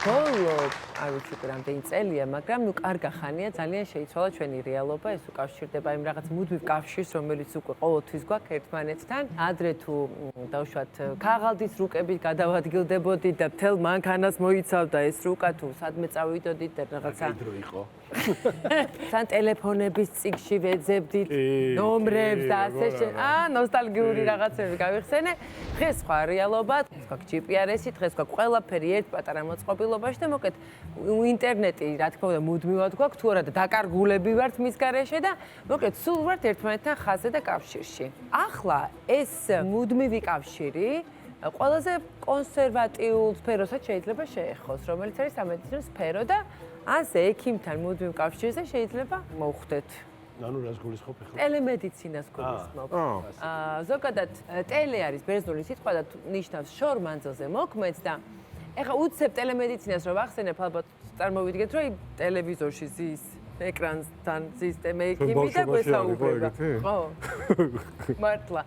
ბოლო, არ ვიცი რამდენი წელია, მაგრამ ნუ კარგა ხანია, ძალიან შეიცვალა ჩვენი რეალობა, ეს უკავშირდება იმ რაღაც მუდმივ კავშირს, რომელიც უკვე ყოველთვის გვაქვს ერთმანეთთან. ადრე თუ დავუშვათ, ქაღალდის რუკებით გადავადგილდებოდით და მთელ მანქანას მოიცავდა ეს რუკა თუ სადმე წავიდოდით და რაღაცა დრო იყო. თან ტელეფონების წიგში ვეძებდით ნომრებს და ასე ნოსტალგიური რაღაცები გავიხსენე. დღეს სხვა რეალობა, გვაქვს GPS-ი, დღეს გვაქვს ყველაფერი ერთ პატარა მოწყობილობაში და მოკეთ ინტერნეტი, რა თქმა უნდა, მუდმივად გვაქვს თუ არა და დაკარგულები ვართ მის გარეშე და მოკეთ სულ ვართ ერთმანეთთან ხაზზე და კავშირში. ახლა ეს მუდმივი კავშირი ყველაზე კონსერვატიულ სფეროსაც შეიძლება შეეხოს, რომელიც არის სამედიცინო სფერო და ასე ექიმთან მუდმივ კავშირზე შეიძლება მოვხვდეთ. ანუ რას გულისხმობ ახლა? ტელემედიცინას გულისხმობ. ზოგადად ტელე არის ბერძნული სიტყვა და ნიშნავს შორ მანძილზე მოქმედს და ეხლა უცებ ტელემედიცინას რომ ახსენებ, ალბათ წარმოვიდგეთ, რომ ტელევიზორში ზის ეკრანთან სისტემა ექიმი და გვესაუბრება. ხო. მართლა.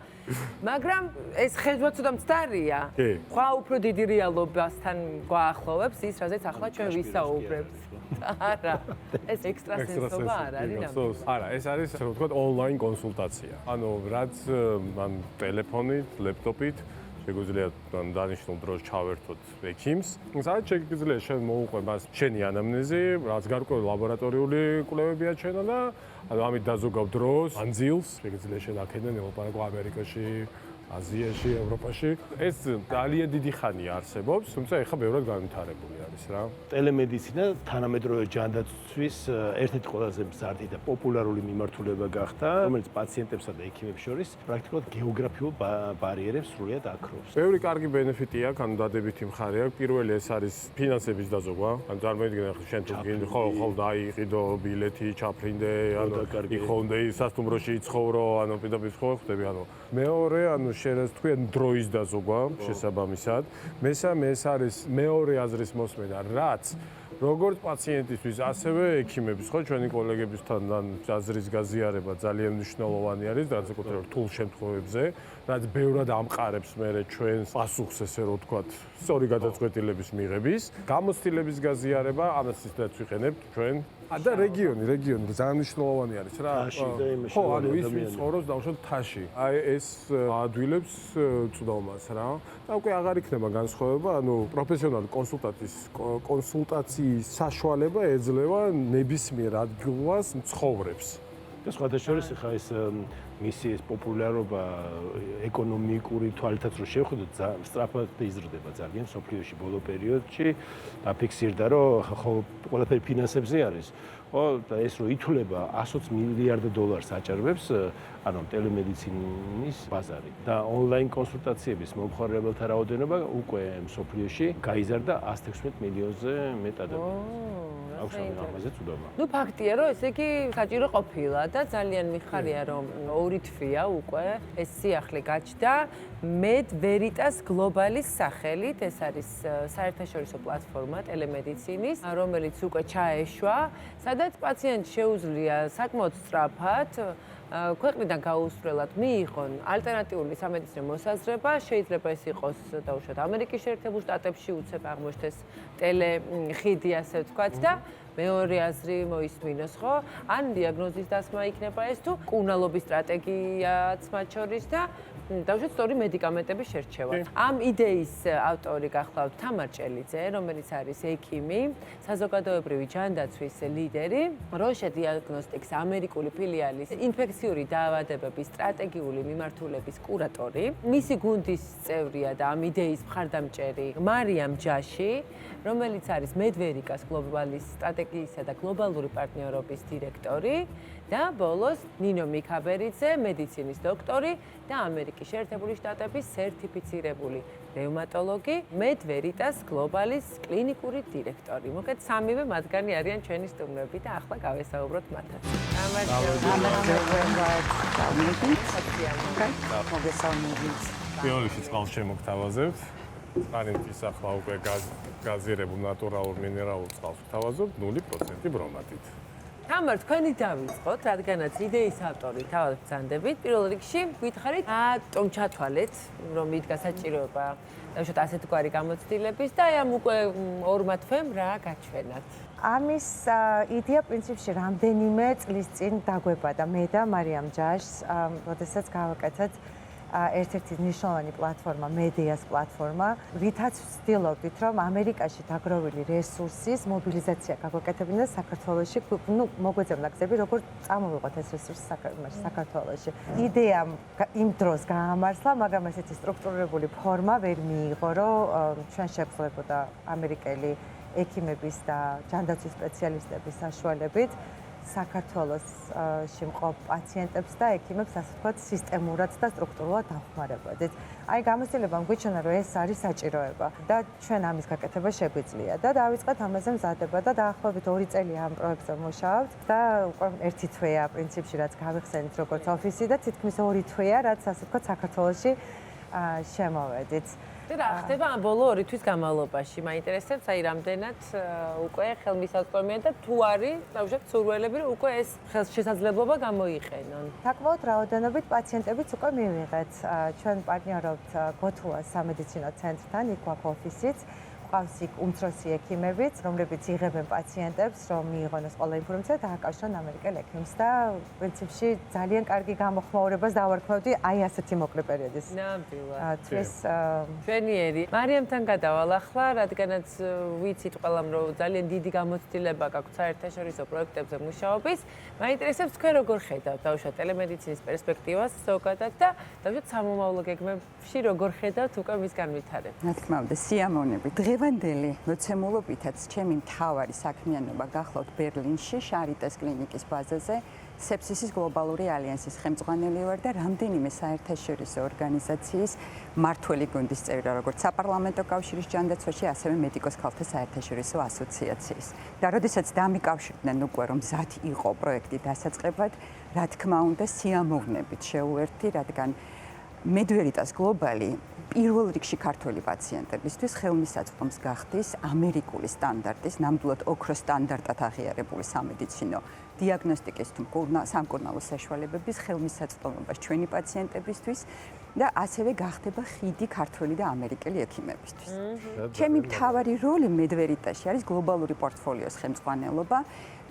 მაგრამ ეს ხედვა ცოტა მცდარია. ხვა უფრო დიდი რეალობასთან გვაახლოვებს ის, რაზეც ახლა ჩვენ ვისაუბრებთ. არა. ეს ექსტრასენსობა არ არის ნამდვილად. არა, ეს არის, ასე ვთქვათ, ონლაინ კონსულტაცია. ანუ რაც მან ტელეფონით, ლეპტოპით შეგვიძლია დანიშნულ დროს ჩავერთოთ ექიმს. სადაც შეგვიძლია შენ მოუყვე მას შენი ანამნეზი, რაც გარკვეული ლაბორატორიული კვლევები აჩვენა და ანუ ამით დაზოგავ დროს, ანძილს, შეგვიძლია შენ აქედან ელაპარაკო ამერიკაში, აზიაში, ევროპაში. ეს ძალიან დიდი ხანია არსებობს, თუმცა ეხლა ბევრად განვითარებული არის რა. ტელემედიცინა თანამედროვე ჯანდაცვის ერთ-ერთი ყველაზე მზარდი და პოპულარული მიმართულება გახდა, რომელიც პაციენტებსა და ექიმებს შორის პრაქტიკულად გეოგრაფიულ ბარიერებს სრულიად აქრობს. ბევრი კარგი ბენეფიტი აქვს, ანუ დადებითი მხარე აქვს. პირველი ეს არის ფინანსების დაზოგვა. ანუ წარმოიდგინე შენ თუ გინდა ხო დაიყიდო ბილეთი, ჩაფრინდე, ანუ იქონდე სასტუმროში იცხოვრო, ანუ პირდაპირ ხვდები, ანუ მეორე, ანუ შეიძლება თქვენ დროის დაზოგვა შესაბამისად. მესამე ეს არის მეორე აზრის მოსმენა, რაც როგორც პაციენტისთვის, ასევე ექიმების, ხო, ჩვენი კოლეგებისთან აზრის გაზიარება ძალიან მნიშვნელოვანი არის, განსაკუთრებით რთულ შემთხვევებზე, რაც ბევრად ამყარებს მერე ჩვენს პასუხს, ესე რომ ვთქვათ, სწორი გადაწყვეტილების მიღების, გამოცდილების გაზიარება, ამასაც ვიყენებთ ჩვენ. და რეგიონი ძალიან მნიშვნელოვანი არის რა. ხო, ანუ ის ვინც ცხოვრობს დაუშვათ თაში. აი ეს ადვილებს წვდომას რა. და უკვე აღარ იქნება განსხვავება, ანუ პროფესიონალი კონსულტაციის საშუალება ეძლევა ნებისმიერ ადგილას მცხოვრებს. და სხვათა შორის ხა ეს მისი ეს პოპულარობა ეკონომიკური თვალითაც რო შევხედოთ, სწრაფად იზრდება ძალიან სოფლიოში ბოლო პერიოდში. დაფიქსირდა, რომ ხო ყველაფერი ფინანსებზე არის. ხო, და ეს რო ითვლება 120 მილიარდ დოლარს აჭარბებს, ანუ ტელემედიცინის ბაზარი. და ონლაინ კონსულტაციების მომხმარებელთა რაოდენობა უკვე სოფლიოში გაიზარდა 116 მილიონზე მეტ ადამიანს. აქვს ამაზე წვდომა. ნუ ფაქტია, რომ ესე იგი საჭირო ყოფილა და ძალიან მიხარია, რომ ორი თვია უკვე ეს სიახლე გაჩნდა Med Veritas Globalis სახელით, ეს არის საერთაშორისო პლატფორმა ტელემედიცინის, რომელიც უკვე ჩაეშვა, სადაც პაციენტს შეუძლია საკმაოდ სწრაფად ქვეყნიდან გაუსვლელად მიიღონ ალტერნატიული სამედიცინო მოსაზრება, შეიძლება ეს იყოს დაუშვათ ამერიკის შეერთებულ შტატებში უცებ აღმოჩნდეს ტელეხიდი, ასე ვთქვათ და მეორე აზრი მოისმინოს, ხო? ან დიაგნოზის დასმა იქნება ეს თუ კუნალობის სტრატეგიაც მათ შორის და დავუშვათ სწორი მედიკამენტების შერჩევა. ამ იდეის ავტორი გახლავთ თამარ ჭელიძე, რომელიც არის ექიმი, საზოგადოებრივი ჯანდაცვის ლიდერი, Roche Diagnostics ამერიკული ფილიალის ინფექციური დაავადებების სტრატეგიული მიმართულების კურატორი. მისი გუნდის წევრია და ამ იდეის მხარდამჭერი მარიამ ჯაში, რომელიც არის Medverikas გლობალის სტრატეგიისა და გლობალური პარტნიორობის დირექტორი და ბოლოს ნინო მიქაბერიძე, მედიცინის დოქტორი და ამერიკის შეერთებული შტატების სერტიფიცირებული რევმატოლოგი, Medveritas გლობალის კლინიკური დირექტორი. მოკეთ სამივე მათგანი არიან ჩვენი სტუმრები და ახლა გავესაუბროთ მათაც. პირველში წყალს შემოგთავაზებთ. ანენტის ახლა უკვე გაზირებულ ნატურალურ მინერალურ წყალს ვთავაზობთ 0% ბრომატით. თამარ, თქვენი დავიწყოთ, რადგანაც იდეის ავტორი თავად ბრძანდებით. პირველ რიგში გითხარით, რატომ ჩათვალეთ, რომ იდგა საჭიროება დაუშვათ ასეთგვარი გამოცდილების და აი ამ უკვე ორმა თვემ რა გაჩვენათ? ამის იდეა პრინციპში რამდენიმე წლის წინ დაგვებადა მე და მარიამ ჯაშს, როდესაც გავაკეთეთ ერთ-ერთი მნიშვნელოვანი პლატფორმა, მედიას პლატფორმა, რითაც ვცდილობდით, რომ ამერიკაში დაგროვილი რესურსის მობილიზაცია გაგვეკეთებინა საქართველოში, მოგვეძებნა გზები, როგორ წამოვიღოთ ეს რესურსი საქართველოში. იდეამ იმ დროს გაამართლა, მაგრამ ესეთი სტრუქტურირებული ფორმა ვერ მიიღო, რომ ჩვენ შეგვეძლებოდა ამერიკელი ექიმების და ჯანდაცვის სპეციალისტების საშუალებით საქართველოში მყოფ პაციენტებს და ექიმებს ასე ვთქვათ სისტემურად და სტრუქტურულად დავხმარებოდით. აი გამოცდილებამ გვიჩვენა, რომ ეს არის საჭიროება და ჩვენ ამის გაკეთება შეგვიძლია და დავიწყეთ ამაზე მზადება და დაახლოებით 2 წელია ამ პროექტზე ვმუშაობთ და უკვე 1 თვეა პრინციპში რაც გავიხსენით როგორც ოფისი და თითქმის 2 თვეა რაც ასე ვთქვათ საქართველოში შემოვედით. რა ხდება ამ ბოლო 2 თვის განმავლობაში? მაინტერესებს აი რამდენად უკვე ხელმისაწვდომია და თუ არის, დავუშვათ სურვილები, რომ უკვე ეს შესაძლებლობა გამოიყენონ. საკმაოდ რაოდენობით პაციენტებიც უკვე მივიღეთ. ჩვენ პარტნიორობთ გოთუას სამედიცინო ცენტრთან, იქ გვაქვს ოფისიც. ყავს იქ უმცროსი ექიმებიც, რომლებიც იღებენ პაციენტებს, რომ მიიღონოს ყველა ინფორმაცია და აკავშირონ ამერიკელ ექიმს და პრინციპში ძალიან კარგი გამოხმაურებას დავარქმევდი აი ასეთი მოკლე პერიოდის. ნამდვილად. თვის ჩვენიერი. მარიამთან გადავალ ახლა, რადგანაც ვიცით ყველამ, რომ ძალიან დიდი გამოცდილება გაქვთ საერთაშორისო პროექტებზე მუშაობის. მაინტერესებს თქვენ როგორ ხედავთ დაუშვათ ტელემედიცინის პერსპექტივას ზოგადად და დაუშვათ სამომავლო გეგმებში როგორ ხედავთ უკვე მის განვითარებას? რა თქმა უნდა, სიამოვნებით. დღევანდელი მოცემულობითაც ჩემი მთავარი საქმიანობა გახლავთ ბერლინში, შარიტეს კლინიკის ბაზაზე, სეფსისის გლობალური ალიანსის ხელმძღვანელი ვარ და რამდენიმე საერთაშორისო ორგანიზაციის მმართველი გუნდის წევრი, როგორც საპარლამენტო კავშირის ჯანდაცვაში, ასევე მედიკოს ქალთა საერთაშორისო ასოციაციის. და როდესაც დამიკავშირდნენ უკვე რომ მზად იყო პროექტი დასაწყებად, რა თქმა უნდა, სიამოვნებით შეუერთდი, რადგან მედვერიtas გლობალი პირველ რიგში ქართველი პაციენტებისთვის ხელმისაწვდომს გახდის ამერიკული სტანდარტის, ნამდვილად ოქროს სტანდარტად აღიარებული სამედიცინო დიაგნოსტიკის თუ სამკურნალო საშუალებების ხელმისაწვდომობას ჩვენი პაციენტებისთვის და ასევე გახდება ხიდი ქართველი და ამერიკელი ექიმებისთვის. ჩემი მთავარი როლი მედვერიტასში არის გლობალური პორტფოლიოს ხელმძღვანელობა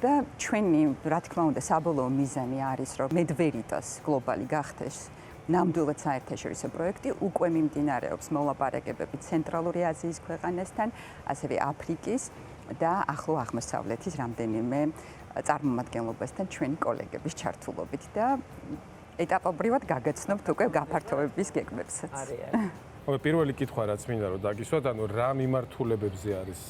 და ჩვენი, რა თქმა უნდა, საბოლოო მიზანი არის, რომ მედვერიtas გლობალი გახდეს ნამდვილად საერთაშორისო პროექტი, უკვე მიმდინარეობს მოლაპარაკებები ცენტრალური აზიის ქვეყანასთან, ასევე აფრიკის და ახლო აღმოსავლეთის რამდენიმე წარმომადგენლობასთან ჩვენი კოლეგების ჩართულობით და ეტაპობრივად გაგაცნობთ უკვე გაფართოების გეგმებსაც. აბა პირველი კითხვა რაც მინდა რომ დაგისვათ, ანუ რა მიმართულებებზე არის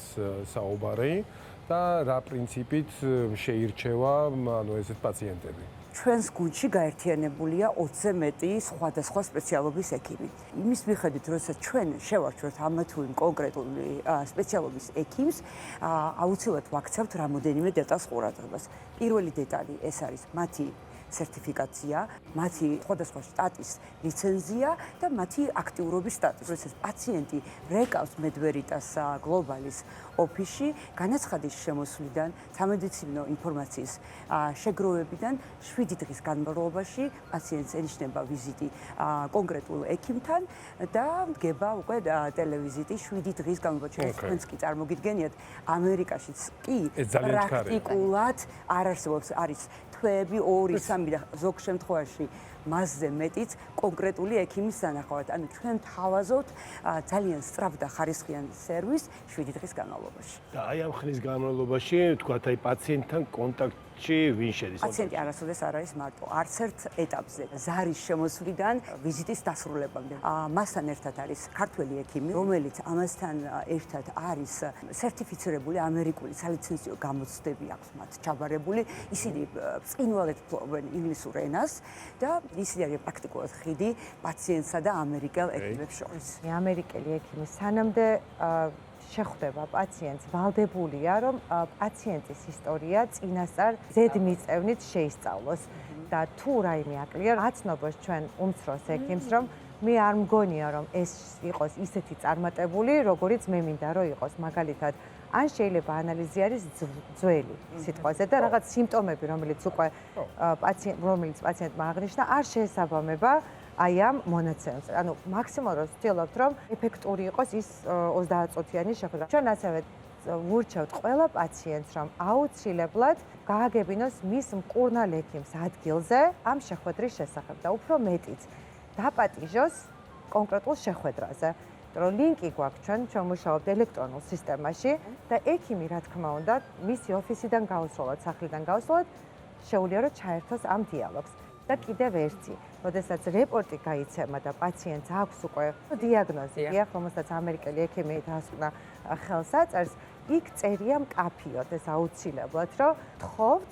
საუბარი და რა პრინციპით შეირჩევა ანუ ესეთ პაციენტები? ჩვენს გუნდში გაერთიანებულია 20-ზე მეტი სხვადასხვა სპეციალობის ექიმი. იმის მიხედვით, როდესაც ჩვენ შევარჩევთ ამა თუ იმ კონკრეტული სპეციალობის ექიმს, აუცილებლად ვაქცევთ რამოდენიმე დეტალს ყურადღებას. პირველი დეტალი ეს არის მათი სერტიფიკაცია, მათი სხვადასხვა შტატის ლიცენზია და მათი აქტიურობის სტატუსი. როდესაც პაციენტი რეკავს მედვერიტას გლობალის ოფისში, განაცხადის შემოსვლიდან, სამედიცინო ინფორმაციის შეგროვებიდან 7 დღის განმავლობაში პაციენტს ენიშნება ვიზიტი კონკრეტულ ექიმთან და დგება უკვე ტელევიზიტი 7 დღის განმავლობაში. თქვენც კი წარმოგიდგენიათ, ამერიკაშიც კი პრაქტიკულად არ არსებობს, არის თვეები 2-3 და ზოგ შემთხვევაში მასზე მეტიც კონკრეტული ექიმის სანახავად. ანუ ჩვენ თავაზობთ ძალიან სწრაფ და ხარისხიან სერვისს 7 დღის განმავლობაში. და აი ამ ხნის განმავლობაში, თქვათ, აი პაციენტთან კონტაქტში ვინ შედის? პაციენტი არასოდეს არ არის მარტო, არც ერთ ეტაპზე. ზარის შემოსვლიდან ვიზიტის დასრულებამდე. მასთან ერთად არის ქართველი ექიმი, რომელიც ამასთან ერთად არის სერტიფიცირებული ამერიკული სალიცენზიო გამოცდები აქვს მათ ჩაბარებული. ისინი ბრწყინვალედ ფლობენ ინგლისურ ენას და ისინი არის პრაქტიკულად ხიდი პაციენტსა და ამერიკელ ექიმებს შორის. ამერიკელი ექიმი სანამდე შეხვდება პაციენტს, ვალდებულია, რომ პაციენტის ისტორია წინასწარ ზედმიწევნით შეისწავლოს და თუ რაიმე აკლია, აცნობს ჩვენ უმცროს ექიმს, რომ მე არ მგონია რომ ეს იყოს ისეთი წარმატებული, როგორიც მე მინდა რომ იყოს. მაგალითად, ან შეიძლება ანალიზი არის ძველი სიტყვაზე და რაღაც სიმპტომები, რომელიც უკვე პაციენტმა აღნიშნა, არ შეესაბამება აი ამ მონაცემს. ანუ მაქსიმალურად ვცდილობთ რომ ეფექტური იყოს ის 30 წუთიანი შეხვედრა. ჩვენ ასევე ვურჩევთ ყველა პაციენტს, რომ აუცილებლად გააგებინოს მის მკურნალ ექიმს ადგილზე ამ შეხვედრის შესახებ და უფრო მეტიც დაპატიჟოს კონკრეტულ შეხვედრაზე. რომ ლინკი გვაქვს ჩვენ მუშაობთ ელექტრონულ სისტემაში და ექიმი რა თქმა უნდა მისი ოფისიდან გავუსვლად, სახლიდან გავუსვლად შეუძლია რომ ჩაერთოს ამ დიალოგს. და კიდევ ერთი, როდესაც რეპორტი გაიცემა და პაციენტს აქვს უკვე დიაგნოზი, რომელსაც ამერიკელი ექიმი დასკვნა ხელსაწერს, იქ წერია მკაფიოდ ეს აუცილებლად, რომ თხოვთ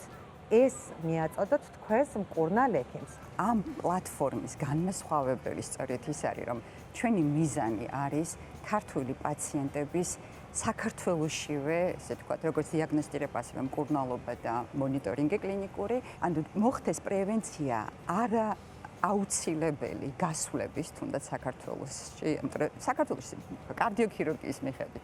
ეს მიაწოდოთ თქვენს მკურნალ ექიმს. ამ პლატფორმის განმასხვავებელი სწორედ ის არის, რომ ჩვენი მიზანი არის ქართული პაციენტების საქართველოშივე, ესე ვთქვათ, როგორც დიაგნოსტირება, ასევე მკურნალობა და მონიტორინგი კლინიკური, ანუ მოხდეს პრევენცია არა აუცილებელი გასვლების თუნდაც საქართველოში, საქართველოში კარდიოქირურგიის მიხედვით,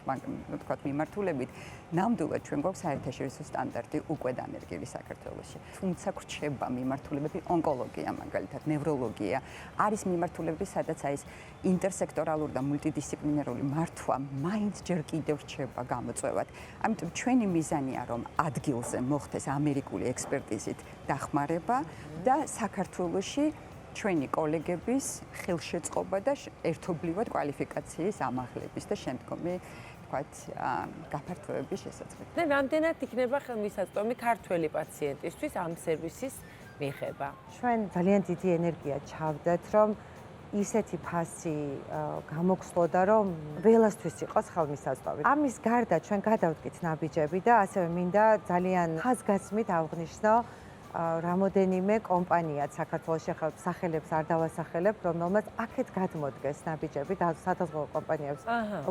ვთქვათ, მიმართულებით, ნამდვილად ჩვენ გვაქვს საერთაშორისო სტანდარტი უკვე დანერგილი საქართველოში. თუმცა გრჩება მიმართულებები ონკოლოგია, მაგალითად, ნევროლოგია, არის მიმართულებები, სადაც აი ეს ინტერსექტორალური და მულტიდისციპლინარული მართვა მაინც ჯერ კიდევ რჩება გამოწვევად. ამიტომ ჩვენი მიზანია, რომ ადგილზე მოხდეს ამერიკული ექსპერტიზით დახმარება და საქართველოში ჩვენი კოლეგების ხელშეწყობა და ერთობლივად კვალიფიკაციის ამაღლების და შემდგომი ვთქვათ, გაფართოების შესაძლებლობა. და რამდენად იქნება ხელმისაწვდომი ქართველი პაციენტისთვის ამ სერვისის მიღება? ჩვენ ძალიან დიდი ენერგია ჩავდეთ, რომ ისეთი ფასი გამოგხსოვდა, რომ ველასთვის იყოს ხელმისაწვდომი. ამის გარდა ჩვენ გადავდგით ნაბიჯები და ასევე მინდა ძალიან ხაზგასმით აღვნიშნო რამოდენიმე კომპანია საქართველოში სახელებს არ დავასახელებ, რომელმაც აქეთ გადმოდგეს ნაბიჯები და სადაზღვევო კომპანიებს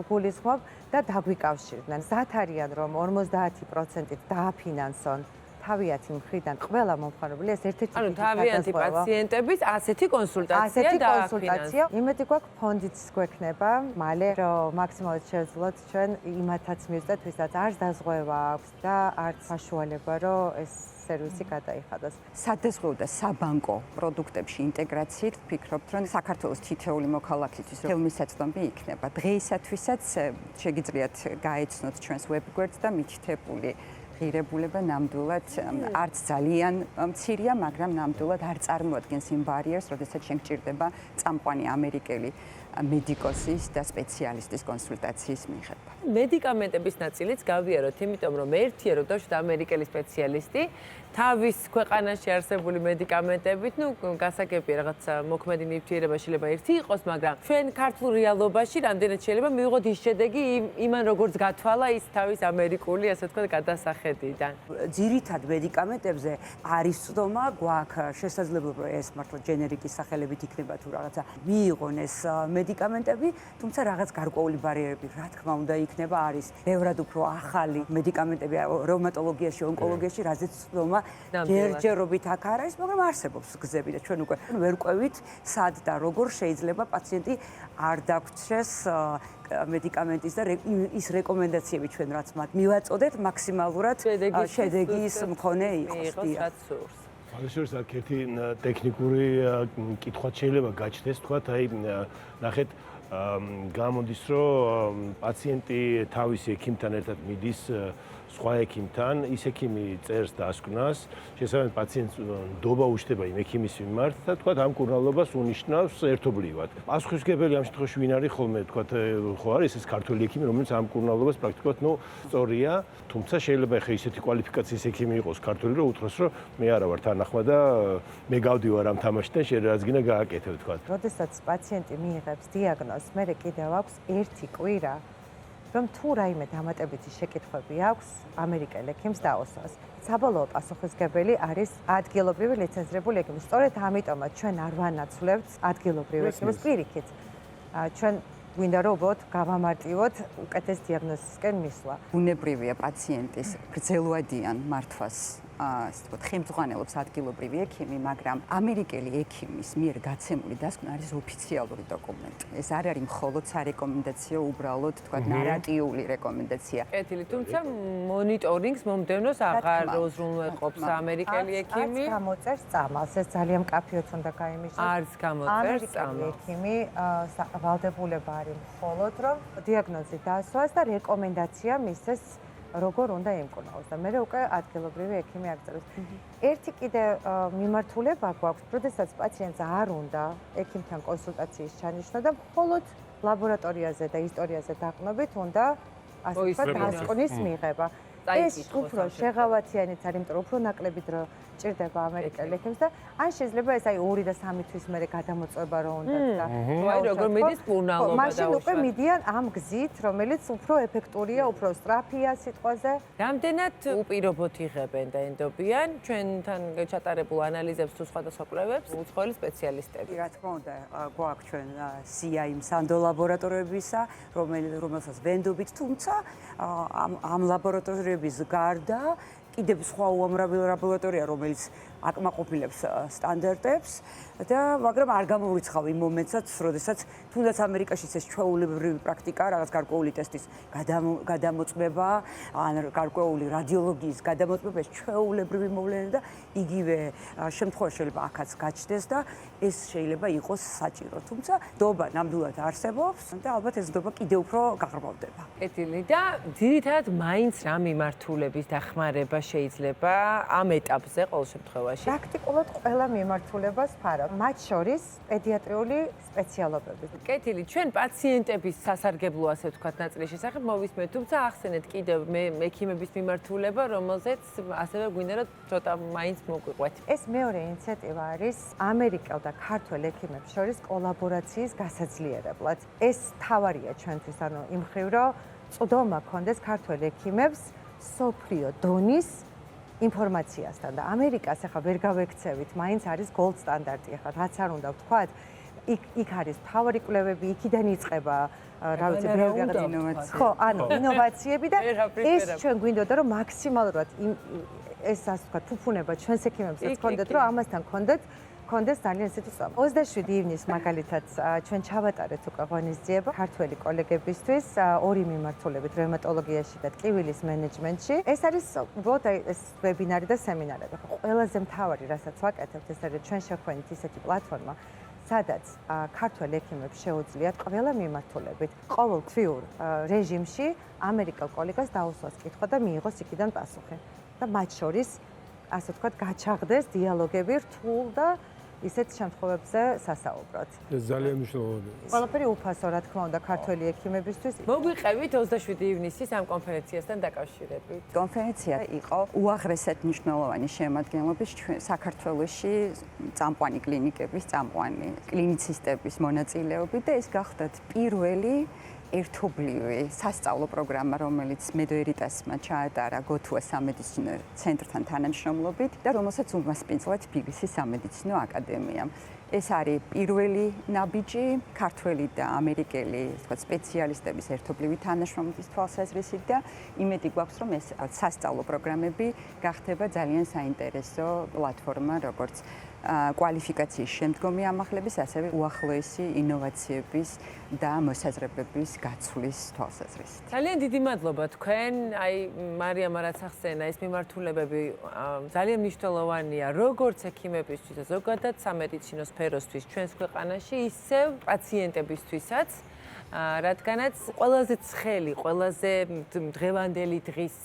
გულისხმობ და დაგვიკავშირდნენ. მზად არიან, რომ 50%-ით დააფინანსონ თავიანთი მხრიდან ყველა მომხმარებელი ეს ერთ-ერთი ანუ თავიანთი პაციენტების ასეთი კონსულტაცია და კონსულტაცია. იმედი გვაქვს ფონდიც გვექნება, მალე რომ მაქსიმალურად შევძლოთ ჩვენ იმათაც მივწვეთ, ვისაც არც დაზღვევა აქვს და არც საშუალება, რომ ეს სერვისი გადაიხადოს. სადაზღვევო და საბანკო პროდუქტებში ინტეგრაციით ვფიქრობთ, რომ საქართველოს თითოეული მოქალაქისთვის ხელმისაწვდომი იქნება. დღეისათვისაც შეგიძლიათ გაეცნოთ ჩვენს ვებგვერდს და მიჩნეული ღირებულება ნამდვილად არც ძალიან მცირეა, მაგრამ ნამდვილად არ წარმოადგენს იმ ბარიერს, როდესაც შენ გჭირდება წამყვანი ამერიკელი მედიკოსის და სპეციალისტის კონსულტაციის მიღება. მედიკამენტების ნაწილიც გავიაროთ, იმიტომ რომ ერთია რომ დავშოთ ამერიკელი სპეციალისტი თავის ქვეყანაში არსებული მედიკამენტებით, გასაგებია რაღაც მოქმედი ნივთიერება შეიძლება ერთი იყოს, მაგრამ ჩვენ ქართულ რეალობაში რამდენად შეიძლება მივიღოთ ის შედეგი იმან როგორც გათვალა ის თავის ამერიკული, ასე ვთქვათ, გადასახედიდან. ძირითად მედიკამენტებზე არის ცდომა, გვაქვს შესაძლებლობა ეს მართლა ჯენერიკის სახელებით იქნება თუ რაღაცა მიიღონ ეს მედიკამენტები, თუმცა რაღაც გარკვეული ბარიერები, რა თქმა უნდა, იქნება, არის ბევრად უფრო ახალი მედიკამენტები რევმატოლოგიაში, ონკოლოგიაში, რაზეც ცდომა ჯერჯერობით აქ არ არის, მაგრამ არსებობს გზები და ჩვენ უკვე ვერ ყვევით, სად და როგორ შეიძლება პაციენტი არ დაგვრჩეს მედიკამენტის და ის რეკომენდაციები ჩვენ რაც მათ მივაწოდეთ, მაქსიმალურად შედეგის მქონე იყოს. ალეშორს აქ ერთი ტექნიკური კითხვაც შეიძლება გაჩნდეს, თქვათ, აი ნახეთ გამოდის, რომ პაციენტი თავის ექიმთან ერთად მიდის სხვა ექიმთან, ის ექიმი წერს დასკვნას, შესაბამისად პაციენტს ნდობა უჩნდება იმ ექიმის მიმართ და თქვათ ამ მკურნალობას უნიშნავს ერთობლივად. პასუხისმგებელი ამ შემთხვევაში ვინ არის ხოლმე, თქვათ, ხო არის ეს ქართული ექიმი, რომელიც ამ მკურნალობას პრაქტიკულად სწორია, თუმცა შეიძლება ხე ისეთი კვალიფიკაციის ექიმი იყოს ქართული, რომ უთხროს, რომ მე არა ვარ თანახმა და მე გავდივარ ამ თამაშიდან, შენ რაც გინდა გააკეთებ, თქვათ. როდესაც პაციენტი მიიღებს დიაგნოზს, მერე კიდევ აქვს ერთი კვირა რომ თუ რაიმე დამატებითი შეკითხვები აქვს ამერიკელ ექიმს დაუსვას. საბოლოო პასუხისმგებელი არის ადგილობრივი ლიცენზირებული ექიმი. სწორედ ამიტომაც ჩვენ არ ვანაცვლებთ ადგილობრივ ექიმს პირიქით. ჩვენ გვინდა რომ უბრალოდ გავამარტივოთ უკეთეს დიაგნოზისკენ მისვლა. ბუნებრივია პაციენტის გრძელვადიან მართვას ასე ვთქვათ, ხელმძღვანელობს ადგილობრივი ექიმი, მაგრამ ამერიკელი ექიმის მიერ გაცემული დასკვნა არის ოფიციალური დოკუმენტი. ეს არ არის მხოლოდ სარეკომენდაციო, უბრალოდ თქვათ, ნარატიული რეკომენდაცია. კეთილი, თუმცა მონიტორინგს მომდევნოს აღარ უზრუნველყოფს ამერიკელი ექიმი. არც გამოწერს წამალს, ეს ძალიან მკაფიოდ უნდა გაიმიჯნოს. არც გამოწერს ამერიკელი წამალს. ექიმი ვალდებულება არის მხოლოდ რომ დიაგნოზი დაასვას და რეკომენდაცია მისცეს როგორ უნდა იმკურნალოს და მე უკვე ადგილობრივი ექიმი აგწეროს. ერთი კიდე მიმართულება გვაქვს, როდესაც პაციენტს არ უნდა ექიმთან კონსულტაციის ჩანიშვნა და მხოლოდ ლაბორატორიაზე და ისტორიაზე დაყნობით უნდა ასე ვთქვათ, დასკვნის მიღება. ეს უფრო შეღავათიანიც არის, იმიტომ რომ უფრო ნაკლები დრო ჭირდება ამერიკელ ექიმს და ან შეიძლება ეს 2 და 3 თვის მერე გადამოწვება რო უნდათ და აი როგორ მიდის პურნალობა და მაშინ უკვე მიდიან ამ გზით, რომელიც უფრო ეფექტურია, უფრო სწრაფია სიტყვაზე. რამდენად უპირობოდ იღებენ და ენდობიან ჩვენთან ჩატარებულ ანალიზებს თუ სხვადასხვა კვლევებს უცხოელი სპეციალისტები. რა თქმა უნდა, გვაქვს ჩვენ სია იმ სანდო ლაბორატორიებისა, რომელსაც ვენდობით, თუმცა ამ ლაბორატორიების გარდა კიდევ სხვა უამრავი ლაბორატორია, რომელიც აკმაყოფილებს სტანდარტებს და მაგრამ არ გამოვრიცხავ იმ მომენტსაც, როდესაც თუნდაც ამერიკაშიც ეს ჩვეულებრივი პრაქტიკა, რაღაც გარკვეული ტესტის გადამოწმება, ან გარკვეული რადიოლოგიის გადამოწმება, ეს ჩვეულებრივი მოვლენა და იგივე შემთხვევაში შეიძლება აქაც გაჩნდეს და ეს შეიძლება იყოს საჭირო. თუმცა ნდობა ნამდვილად არსებობს და ალბათ ეს ნდობა კიდევ უფრო გაღრმავდება. კეთილი და ძირითადად მაინც რა მიმართულების დახმარება შეიძლება ამ ეტაპზე ყოველ შემთხვევაში. პრაქტიკულად ყველა მიმართულებას ფარავ, მათ შორის პედიატრიული სპეციალობები. კეთილი, ჩვენ პაციენტების სასარგებლო ასე ვთქვათ ნაწილის შესახებ მოვისმენთ, თუმცა ახსენეთ კიდევ ექიმების მიმართულება, რომელზეც ასევე გვინდა რომ ცოტა მაინც მოგვიყვეთ. ეს მეორე ინიციატივა არის ამერიკელ და ქართველ ექიმებს შორის კოლაბორაციის გასაძლიერებლად. ეს თავარია ჩვენთვის, ანუ იმ მხრივ, რომ წვდომა ქონდეს ქართველ ექიმებს სოფლიო დონის ინფორმაციასთან და ამერიკას ახლა ვერ გავექცევით, მაინც არის gold სტანდარტი ახლა რაც არ უნდა ვთქვათ, იქ არის თავარი კვლევები, იქიდან იწყება რა ვიცი, ინოვაცია. ხო, ანუ ინოვაციები და ეს ჩვენ გვინდოდა რომ მაქსიმალურად ეს ასე ვთქვათ, ფუფუნება ჩვენს ექიმებსაც გქონდეთ, რომ ამასთან გქონდეს ძალიან ისეთი სწრაფი. 27 ივნისს მაგალითად ჩვენ ჩავატარეთ უკვე ღონისძიება ქართველი კოლეგებისთვის 2 მიმართულებით რევმატოლოგიაში და ტკივილის მენეჯმენტში. ეს არის უბრალოდ ეს ვებინარი და სემინარები. ყველაზე მთავარი, რასაც ვაკეთებთ, ეს არის ჩვენ შეხვენით ისეთი პლატფორმა, სადაც ქართველ ექიმებს შეუძლიათ ყველა მიმართულებით ყოველთვიურ რეჟიმში ამერიკელ კოლეგას დაუსვას კითხვა და მიიღოს იქიდან პასუხი. და მათ შორის ასე ვთქვათ, გაჩაღდეს დიალოგები რთულ და ისეთ შემთხვევებზე სასაუბრად. ეს ძალიან მნიშვნელოვანია. ყველაფერი უფასო, რა თქმა უნდა, ქართველი ექიმებისთვის. მოგვიყევით 27 ივნისის ამ კონფერენციასთან დაკავშირებით. კონფერენცია იყო უაღრესად მნიშვნელოვანი შემადგენლობის საქართველოში წამყვანი კლინიკების, წამყვანი კლინიცისტების მონაწილეობით და ეს გახდათ პირველი ერთობლივი სასწავლო პროგრამა, რომელიც მედვერიტასმა ჩაატარა გოთუა სამედიცინო ცენტრთან თანამშრომლობით და რომელსაც უმასპინძლად თბილისის სამედიცინო აკადემიამ. ეს არის პირველი ნაბიჯი ქართველი და ამერიკელი, თქვა სპეციალისტების ერთობლივი თანაშრომობის თვალსაზრისით და იმედი გვაქვს, რომ ეს სასწავლო პროგრამები გახდება ძალიან საინტერესო პლატფორმა, როგორც კვალიფიკაციის შემდგომი ამაღლების, ასევე უახლოესი ინოვაციების და მოსაზრებების გაცვლის თვალსაზრისით. ძალიან დიდი მადლობა თქვენ. აი მარიამ რაც ახსენა, ეს მიმართულებები ძალიან მნიშვნელოვანია როგორც ექიმებისთვის და ზოგადად სამედიცინო სფეროსთვის ჩვენს ქვეყანაში, ისევ პაციენტებისთვისაც. რადგანაც ყველაზე ცხელი, ყველაზე დღევანდელი დღის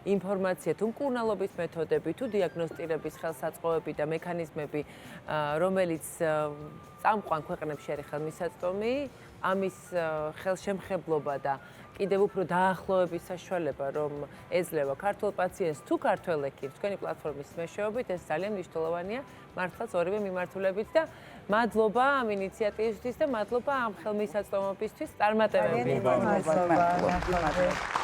ინფორმაცია თუ მკურნალობის მეთოდები, თუ დიაგნოსტირების ხელსაწყოები და მექანიზმები, რომელიც წამყვან ქვეყნებში არის ხელმისაწვდომი, ამის ხელშემხებლობა და კიდევ უფრო დაახლოების საშუალება, რომ ეძლევა ქართულ პაციენტს თუ ქართველ ექიმს თქვენი პლატფორმის მეშვეობით, ეს ძალიან მნიშვნელოვანია მართლაც ორივე მიმართულებით და მადლობა ამ ინიციატივისთვის და მადლობა ამ ხელმისაწვდომობისთვის წარმატებები. მადლობა.